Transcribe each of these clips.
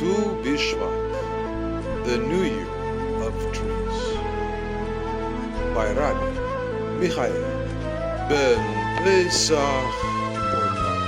Tu Bishvat, the New Year of Trees, by Rabbi Michael-ben-Pesach, Portnaar.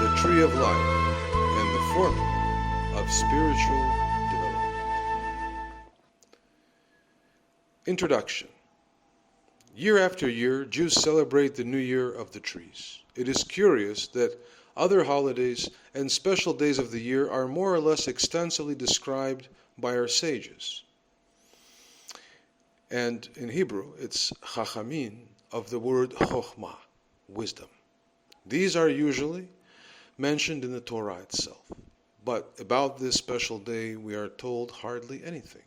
The Tree of Life and the Formula of Spiritual Development. Introduction. Year after year, Jews celebrate the New Year of the Trees. It is curious that other holidays and special days of the year are more or less extensively described by our sages. And in Hebrew, it's chachamim, of the word chokhmah, wisdom. These are usually mentioned in the Torah itself. But about this special day, we are told hardly anything.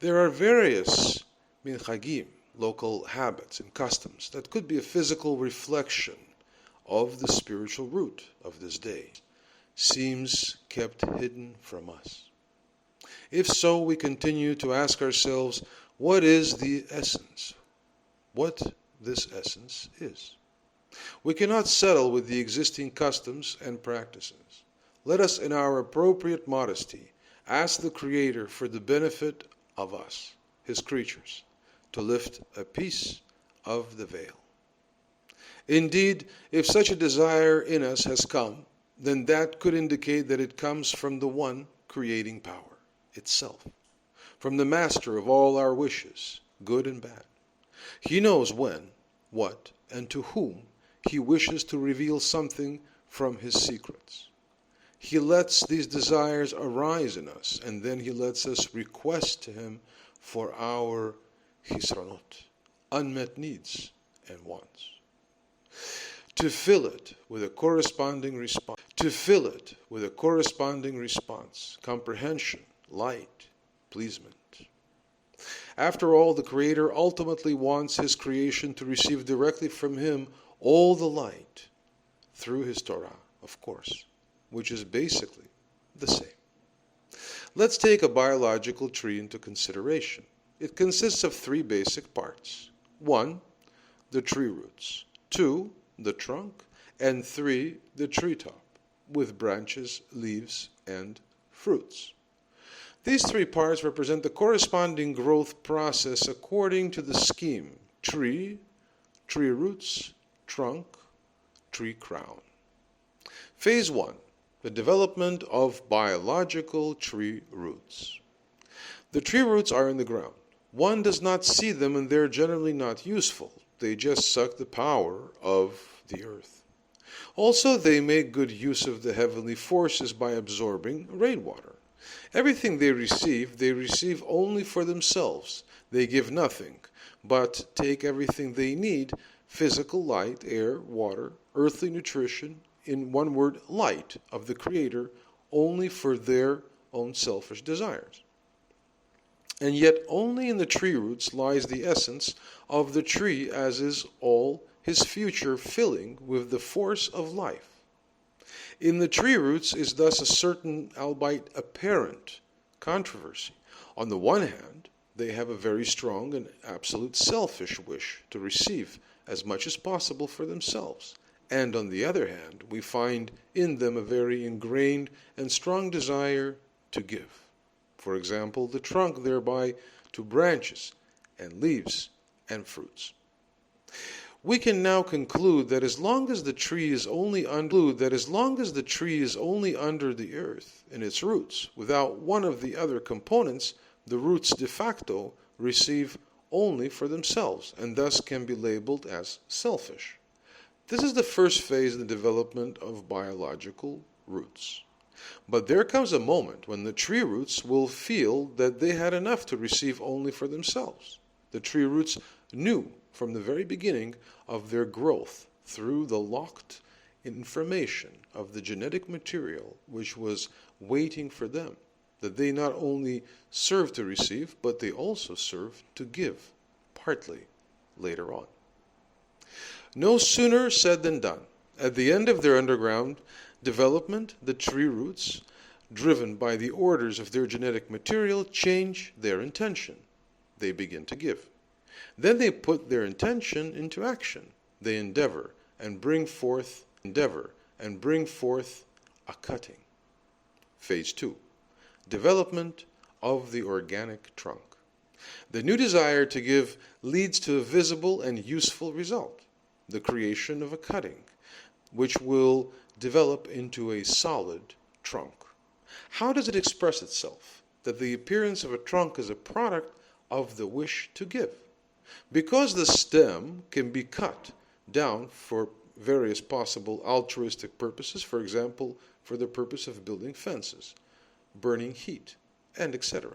There are various minchagim, local habits and customs, that could be a physical reflection of the spiritual root of this day, seems kept hidden from us. If so, we continue to ask ourselves, what is the essence? What this essence is. We cannot settle with the existing customs and practices. Let us, in our appropriate modesty, ask the Creator for the benefit of us, His creatures, to lift a piece of the veil. Indeed, if such a desire in us has come, then that could indicate that it comes from the one creating power itself, from the master of all our wishes, good and bad. He knows when, what, and to whom he wishes to reveal something from his secrets. He lets these desires arise in us, and then he lets us request to him for our hisranot, unmet needs and wants. To fill it with a corresponding response. Comprehension, light, pleasement. After all, the Creator ultimately wants His creation to receive directly from Him all the light through His Torah, of course, which is basically the same. Let's take a biological tree into consideration. It consists of three basic parts. 1, the tree roots. 2, the trunk. And 3, the treetop, with branches, leaves, and fruits. These three parts represent the corresponding growth process according to the scheme: tree, tree roots, trunk, tree crown. Phase 1, the development of biological tree roots. The tree roots are in the ground. One does not see them, and they're generally not useful. They just suck the power of the earth. Also, they make good use of the heavenly forces by absorbing rainwater. Everything they receive only for themselves. They give nothing, but take everything they need: physical light, air, water, earthly nutrition, in one word, light of the Creator, only for their own selfish desires. And yet only in the tree roots lies the essence of the tree, as is all his future filling with the force of life. In the tree roots is thus a certain, albeit apparent, controversy. On the one hand, they have a very strong and absolute selfish wish to receive as much as possible for themselves. And on the other hand, we find in them a very ingrained and strong desire to give. For example, the trunk thereby to branches and leaves and fruits. We can now conclude that as long as the tree is only under the earth in its roots, without one of the other components, the roots de facto receive only for themselves, and thus can be labeled as selfish. This is the first phase in the development of biological roots. But there comes a moment when the tree roots will feel that they had enough to receive only for themselves. The tree roots knew from the very beginning of their growth through the locked information of the genetic material which was waiting for them, that they not only serve to receive, but they also serve to give, partly later on. No sooner said than done. At the end of their underground development, the tree roots, driven by the orders of their genetic material, change their intention. They begin to give. Then they put their intention into action. They endeavor and bring forth a cutting. Phase 2. Development of the organic trunk. The new desire to give leads to a visible and useful result, the creation of a cutting, which will develop into a solid trunk. How does it express itself? That the appearance of a trunk is a product of the wish to give. Because the stem can be cut down for various possible altruistic purposes, for example, for the purpose of building fences, burning heat, and etc.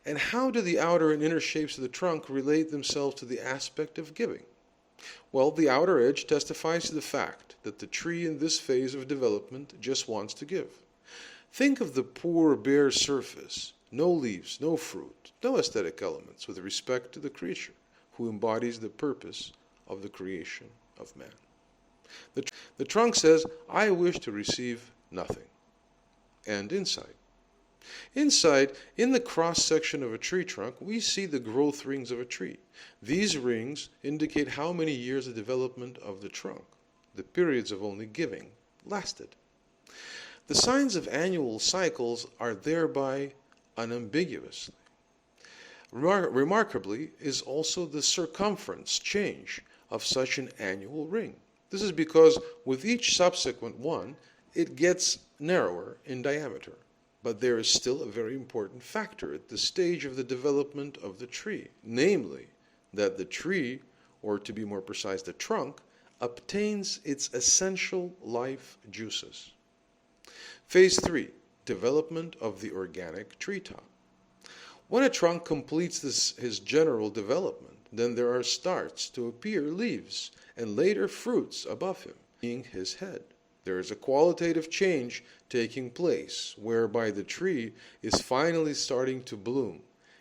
And how do the outer and inner shapes of the trunk relate themselves to the aspect of giving? Well, the outer edge testifies to the fact that the tree in this phase of development just wants to give. Think of the poor, bare surface, no leaves, no fruit, no aesthetic elements with respect to the creature who embodies the purpose of the creation of man. The trunk says, I wish to receive nothing. And inside, in the cross-section of a tree trunk, we see the growth rings of a tree. These rings indicate how many years the development of the trunk, the periods of only giving, lasted. The signs of annual cycles are thereby unambiguous. Remarkably is also the circumference change of such an annual ring. This is because with each subsequent one, it gets narrower in diameter. But there is still a very important factor at the stage of the development of the tree, namely that the tree, or to be more precise, the trunk, obtains its essential life juices. Phase 3, development of the organic treetop. When a trunk completes his general development, then there starts to appear leaves and later fruits above him, being his head. There is a qualitative change taking place, whereby the tree is finally starting to bloom,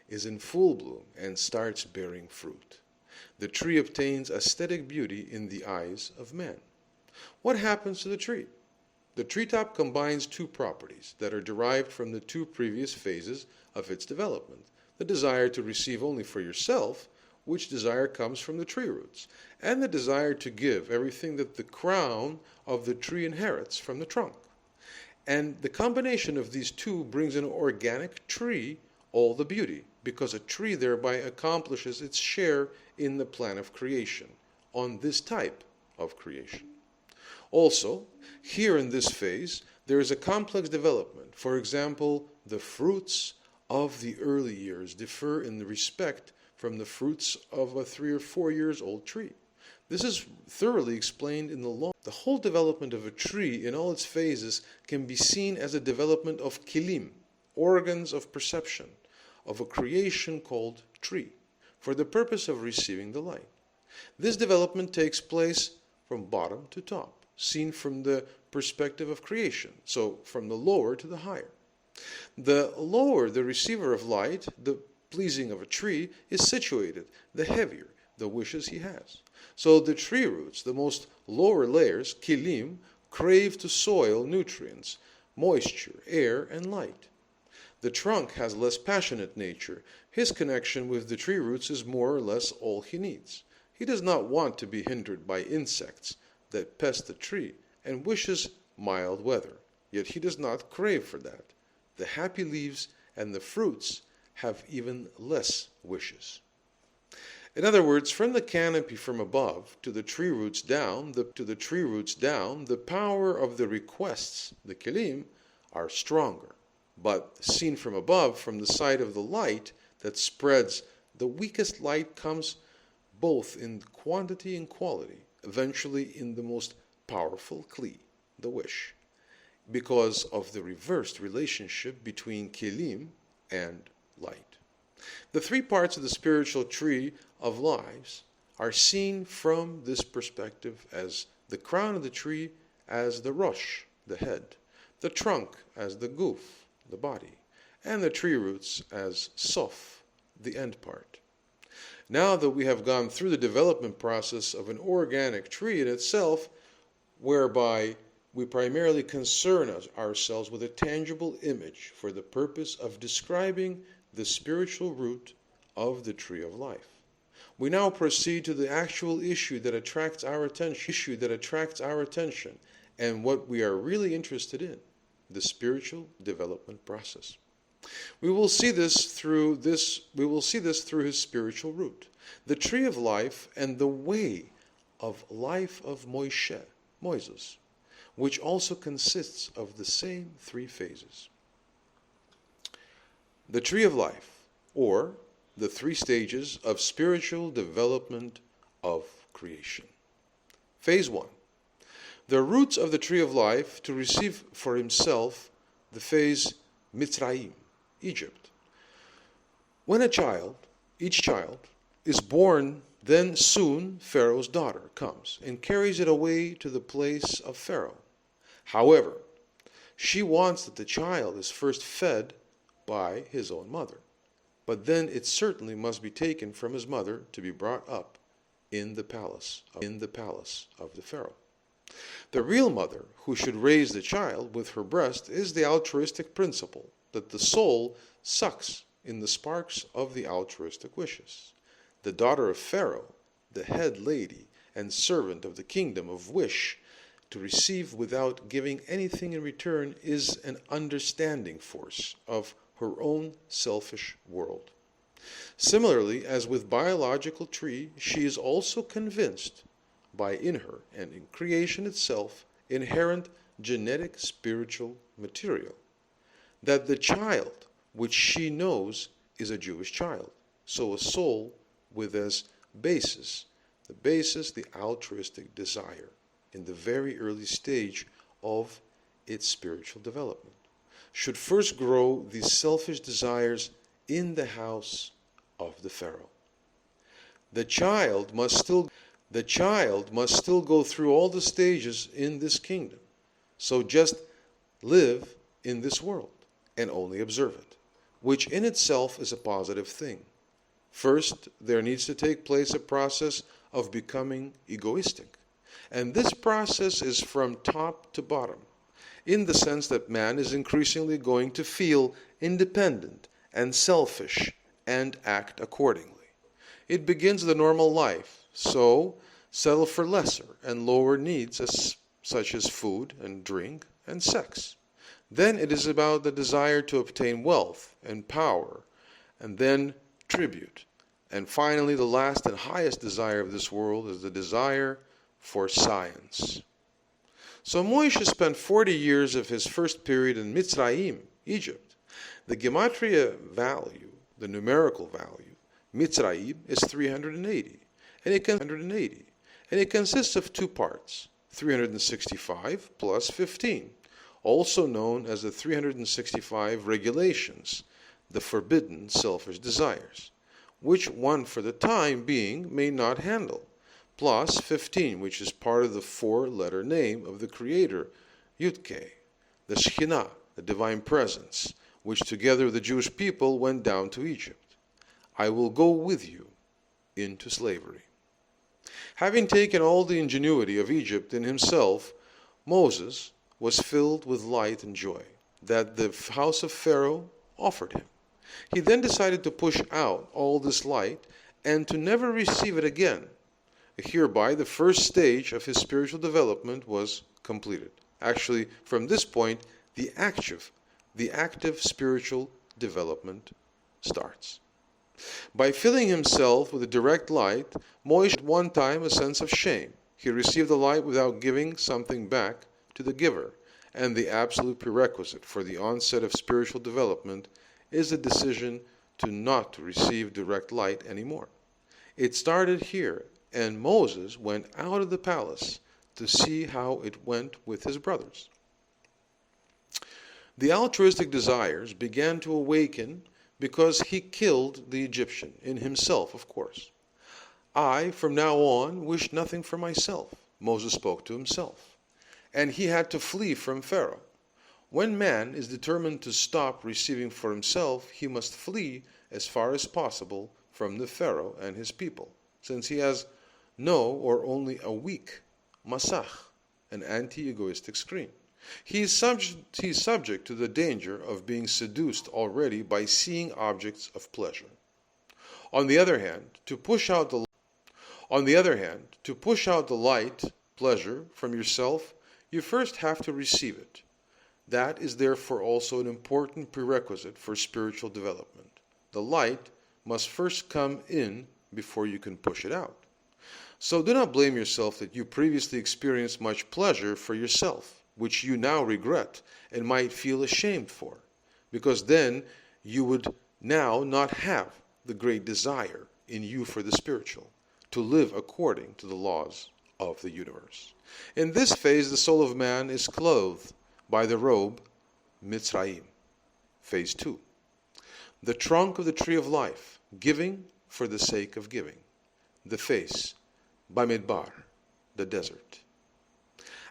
is in full bloom, and starts bearing fruit. The tree obtains aesthetic beauty in the eyes of man. What happens to the tree? The treetop combines two properties that are derived from the two previous phases of its development. The desire to receive only for yourself, which desire comes from the tree roots, and the desire to give everything that the crown of the tree inherits from the trunk. And the combination of these two brings an organic tree all the beauty, because a tree thereby accomplishes its share in the plan of creation, on this type of creation. Also, here in this phase, there is a complex development. For example, the fruits of the early years differ in the respect from the fruits of a 3 or 4 years old tree. This is thoroughly explained in the law. The whole development of a tree in all its phases can be seen as a development of kilim, organs of perception, of a creation called tree, for the purpose of receiving the light. This development takes place from bottom to top, seen from the perspective of creation, so from the lower to the higher. The lower the receiver of light, the pleasing of a tree, is situated, the heavier the wishes he has. So the tree roots, the most lower layers, kilim, crave to soil nutrients, moisture, air, and light. The trunk has less passionate nature. His connection with the tree roots is more or less all he needs. He does not want to be hindered by insects that pest the tree and wishes mild weather. Yet he does not crave for that. The happy leaves and the fruits have even less wishes. In other words, from the canopy from above to the tree roots down, the power of the requests, the kelim, are stronger. But seen from above, from the side of the light that spreads, the weakest light comes both in quantity and quality, eventually in the most powerful kli, the wish, because of the reversed relationship between kelim and light. The three parts of the spiritual tree of lives are seen from this perspective as the crown of the tree as the rosh, the head, the trunk as the guf, the body, and the tree roots as sof, the end part. Now that we have gone through the development process of an organic tree in itself, whereby we primarily concern ourselves with a tangible image for the purpose of describing the spiritual root of the tree of life, we now proceed to the actual issue that attracts our attention, and what we are really interested in. the spiritual development process. We will see this through his spiritual root, the tree of life and the way of life of Moses, which also consists of the same three phases. The tree of life, or the three stages of spiritual development of creation. Phase 1. The roots of the tree of life to receive for himself the phase Mitzrayim, Egypt. When each child is born, then soon Pharaoh's daughter comes and carries it away to the place of Pharaoh. However, she wants that the child is first fed by his own mother, but then it certainly must be taken from his mother to be brought up in the palace of the Pharaoh. The real mother who should raise the child with her breast is the altruistic principle that the soul sucks in the sparks of the altruistic wishes. The daughter of Pharaoh, the head lady and servant of the kingdom of wish to receive without giving anything in return, is an understanding force of her own selfish world. Similarly, as with biological tree, she is also convinced by in her and in creation itself inherent genetic spiritual material that the child which she knows is a Jewish child. So a soul with as basis the altruistic desire in the very early stage of its spiritual development should first grow these selfish desires in the house of the Pharaoh. The child must still go through all the stages in this kingdom. So just live in this world and only observe it, which in itself is a positive thing. First, there needs to take place a process of becoming egoistic. And this process is from top to bottom, in the sense that man is increasingly going to feel independent and selfish and act accordingly. It begins the normal life, so settle for lesser and lower needs such as food and drink and sex. Then it is about the desire to obtain wealth and power, and then tribute. And finally, the last and highest desire of this world is the desire for science. So Moshe spent 40 years of his first period in Mitzrayim, Egypt. The gematria value, the numerical value, Mitzrayim, is 380, and it consists of two parts, 365 plus 15, also known as the 365 regulations, the forbidden selfish desires, which one for the time being may not handle, plus 15, which is part of the four-letter name of the Creator, Yud-Keh, the Shekhinah, the Divine Presence, which together with the Jewish people went down to Egypt. I will go with you into slavery. Having taken all the ingenuity of Egypt in himself, Moses was filled with light and joy that the house of Pharaoh offered him. He then decided to push out all this light and to never receive it again. Hereby, the first stage of his spiritual development was completed. Actually, from this point, the active spiritual development starts. By filling himself with the direct light, Moshe at one time a sense of shame. He received the light without giving something back to the giver, and the absolute prerequisite for the onset of spiritual development is the decision to not to receive direct light anymore. It started here, and Moses went out of the palace to see how it went with his brothers. The altruistic desires began to awaken because he killed the Egyptian, in himself, of course. I, from now on, wish nothing for myself, Moses spoke to himself, and he had to flee from Pharaoh. When man is determined to stop receiving for himself, he must flee as far as possible from the Pharaoh and his people, since he has no or only a weak masach, an anti-egoistic screen. He is subject to the danger of being seduced already by seeing objects of pleasure. On the other hand, to push out the light, pleasure, from yourself, you first have to receive it. That is therefore also an important prerequisite for spiritual development. The light must first come in before you can push it out. So do not blame yourself that you previously experienced much pleasure for yourself, which you now regret and might feel ashamed for, because then you would now not have the great desire in you for the spiritual, to live according to the laws of the universe. In this phase, the soul of man is clothed by the robe Mitzrayim. Phase 2. The trunk of the tree of life, giving for the sake of giving. The face, Bamidbar, the desert.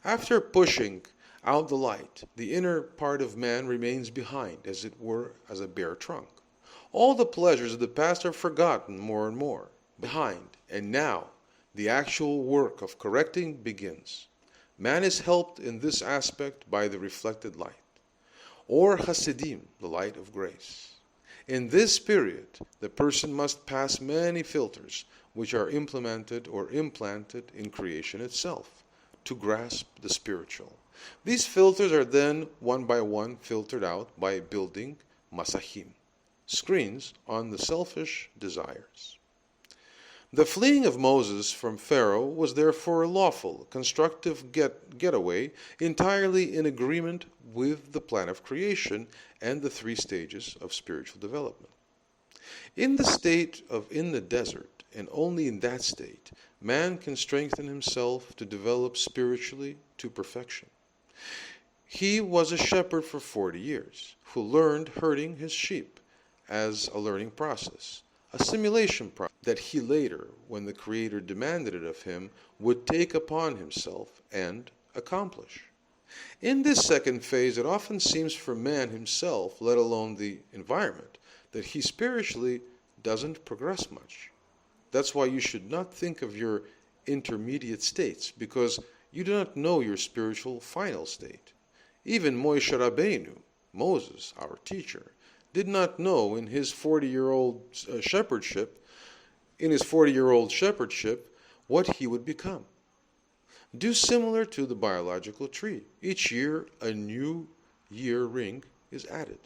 After pushing out the light, the inner part of man remains behind, as it were, as a bare trunk. All the pleasures of the past are forgotten more and more behind, and now the actual work of correcting begins. Man is helped in this aspect by the reflected light, or Hasidim, the light of grace. In this period, the person must pass many filters, which are implemented or implanted in creation itself, to grasp the spiritual. These filters are then one by one filtered out by building masahim, screens on the selfish desires. The fleeing of Moses from Pharaoh was therefore a lawful, constructive getaway, entirely in agreement with the plan of creation and the 3 stages of spiritual development. In the state of in the desert, and only in that state, man can strengthen himself to develop spiritually to perfection. He was a shepherd for 40 years, who learned herding his sheep as a learning process, a simulation process that he later, when the Creator demanded it of him, would take upon himself and accomplish. In this second phase, it often seems for man himself, let alone the environment, that he spiritually doesn't progress much. That's why you should not think of your intermediate states, because you do not know your spiritual final state. Even Moshe Rabbeinu, Moses, our teacher, did not know in his 40-year-old shepherdship, what he would become. Do similar to the biological tree. Each year, a new year ring is added,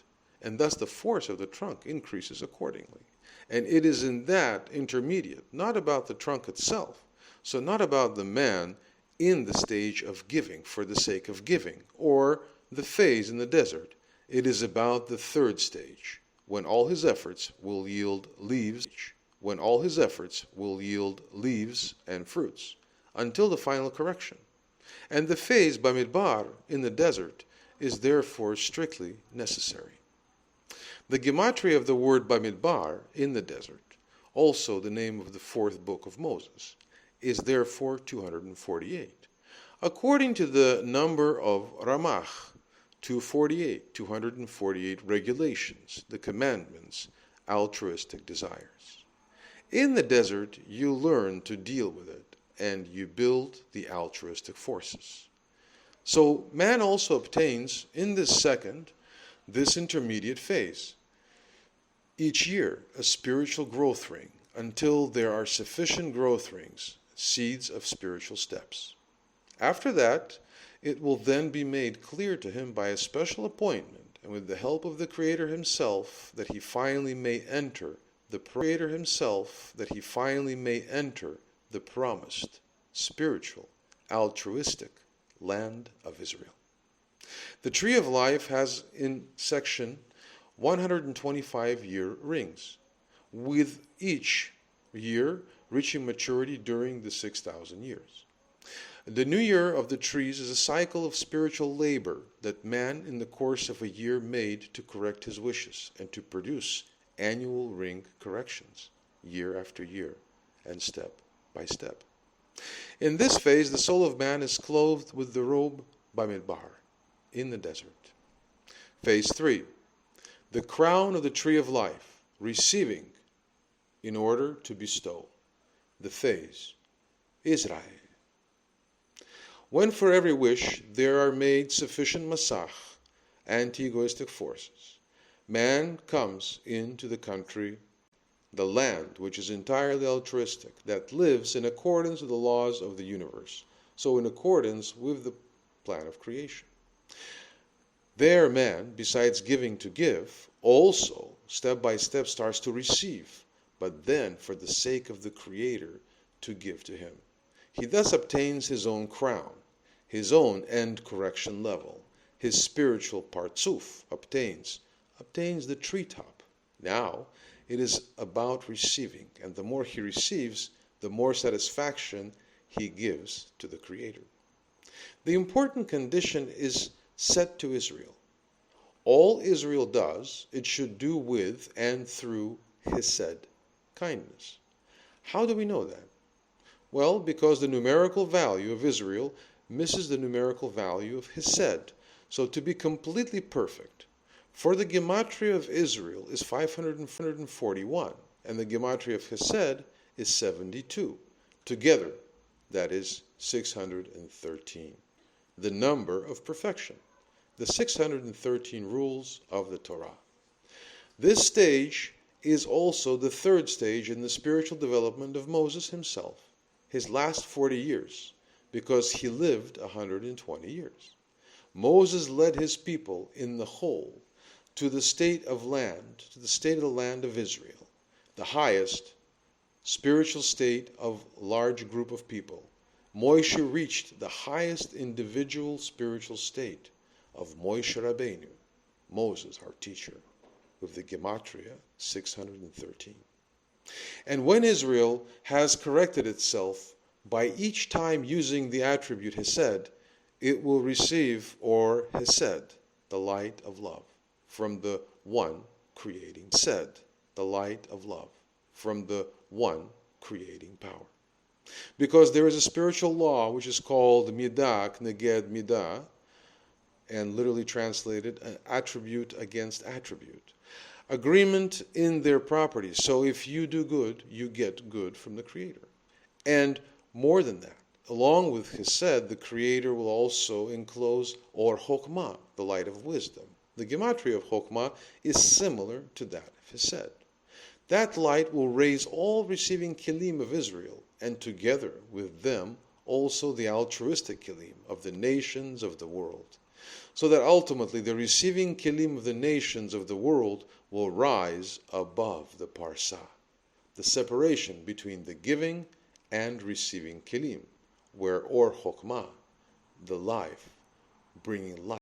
and thus the force of the trunk increases accordingly. And it is in that intermediate, not about the trunk itself, so not about the man in the stage of giving for the sake of giving, or the phase in the desert. It is about the 3rd stage, when all his efforts will yield leaves, and fruits, until the final correction. And the phase Bamidbar in the desert is therefore strictly necessary. The gematria of the word Bamidbar, in the desert, also the name of the 4th book of Moses, is therefore 248. According to the number of Ramach, 248 regulations, the commandments, altruistic desires. In the desert, you learn to deal with it, and you build the altruistic forces. So man also obtains, in this intermediate phase, each year a spiritual growth ring, until there are sufficient growth rings, seeds of spiritual steps. After that, it will then be made clear to him by a special appointment, and with the help of the Creator himself, that he finally may enter the promised, spiritual, altruistic land of Israel. The tree of life has in section 125-year rings, with each year reaching maturity during the 6,000 years. The new year of the trees is a cycle of spiritual labor that man in the course of a year made to correct his wishes and to produce annual ring corrections, year after year and step by step. In this phase, the soul of man is clothed with the robe Bamidbar, in the desert. Phase 3, the crown of the tree of life, receiving in order to bestow. The phase, Israel. When for every wish there are made sufficient masach, anti-egoistic forces, man comes into the country, the land which is entirely altruistic, that lives in accordance with the laws of the universe, so in accordance with the plan of creation. There man, besides giving to give, also step by step starts to receive, but then for the sake of the Creator to give to him. He thus obtains his own crown, his own end correction level. His spiritual partzuf obtains the treetop. Now it is about receiving, and the more he receives, the more satisfaction he gives to the Creator. The important condition is set to Israel. All Israel does, it should do with and through hesed, kindness. How do we know that? Well, because the numerical value of Israel misses the numerical value of hesed. So to be completely perfect, for the gematria of Israel is 541, and the gematria of hesed is 72. Together, that is 613. The number of perfection, the 613 rules of the Torah. This stage is also the third stage in the spiritual development of Moses himself, his last 40 years, because he lived 120 years. Moses led his people in the whole to the state of the land of Israel, the highest spiritual state of large group of people. Moshe reached the highest individual spiritual state of Moshe Rabbeinu, Moses, our teacher, with the gematria 613. And when Israel has corrected itself by each time using the attribute hesed, it will receive, or hesed, the light of love, from the one creating sed, the light of love, from the one creating power. Because there is a spiritual law which is called midah neged midah, and literally translated, an attribute against attribute. Agreement in their properties. So if you do good, you get good from the Creator. And more than that, along with hesed, the Creator will also enclose or chokmah, the light of wisdom. The gematria of chokmah is similar to that of hesed. That light will raise all receiving kelim of Israel, and together with them also the altruistic kelim of the nations of the world, so that ultimately the receiving kelim of the nations of the world will rise above the parsah, the separation between the giving and receiving kelim, where or chokmah, the life, bringing life.